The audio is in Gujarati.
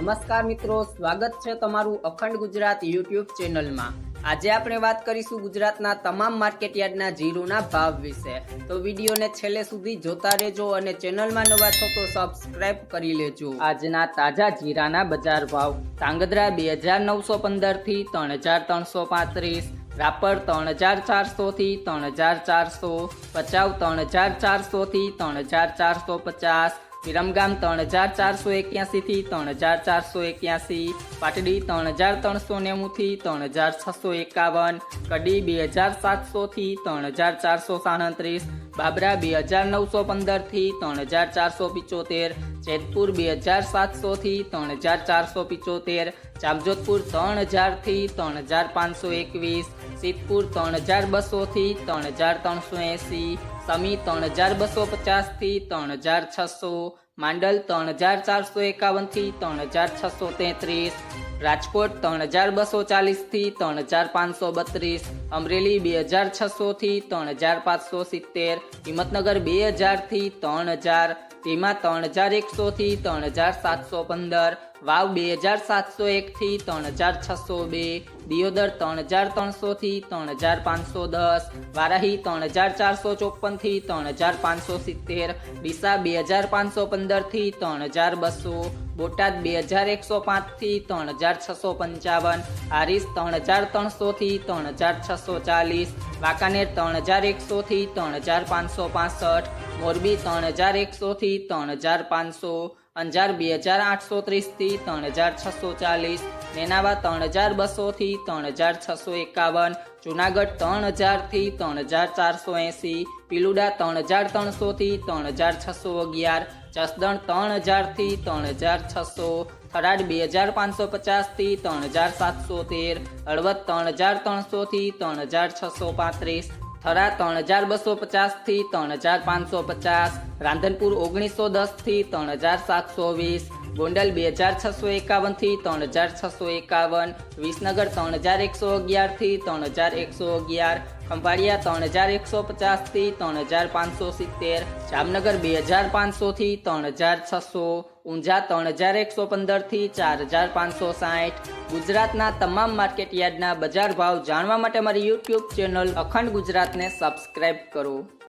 નમસ્કાર મિત્રો, સ્વાગત છે તમારું અખંડ ગુજરાત યુટ્યુબ ચેનલમાં। આજે આપણે વાત કરીશું ગુજરાતના તમામ માર્કેટયાર્ડના જીરુના ભાવ વિશે। તો વિડીયોને છેલ્લે સુધી જોતા રહેજો અને ચેનલમાં નવા છો તો સબસ્ક્રાઇબ કરી લેજો। આજના તાજા જીરાના બજાર ભાવ: ધાંગધ્રા 2915 થી 3335, રાપર 3400 થી 3400, ભચાઉ 3400 થી 3450, વિરમગામ 3481 થી 3481, પાટડી 3390 થી 3651, કડી 2700 થી 3437, બાબરા 2915 થી 3475, જેતપુર 2700 થી 3475, જામજોધપુર 3000 થી 3521, સિદ્ધપુર 3200 થી 3380, સમી 3250 થી 3600, માંડલ 3451 થી 3633, રાજકોટ 3240 થી 3532, અમરેલી 2600 થી 3570, હિંમતનગર 2000 થી 3000, ધીમા 3100 થી 3715, વાવ 2701 થી 3602, દિયોદર 3300 થી 3510, વારાહી 3454 થી 3570, ડીસા 2515 થી 3200, બોટાદ 2105 થી 3655, હારીજ 3300 થી 3640, વાંકાનેર 3100 થી 3565, મોરબી 3100 થી 3500, અંજાર 2830 થી 3640, નેનાવા 3200 થી 3651, જુનાગઢ 3000 થી 3480, પીલુડા 3300 થી 3611, જસદણ 3000 થી 3600, થરાદ 2550 થી 3713, હળવદ 3300 થી 3635, થરા 3250 થી 3550, રાંધનપુર 1910 થી 3720, ગોંડલ 2651 થી 3651, વિસનગર 3111 થી 3111, ખંભાળિયા 3150 થી 3570, જામનગર 2500 થી 3600, ઊંઝા 3115 થી 4560। ગુજરાતના તમામ માર્કેટ યાર્ડના બજાર ભાવ જાણવા માટે મારી યુટ્યુબ ચેનલ અખંડ ગુજરાતને સબસ્ક્રાઇબ કરો।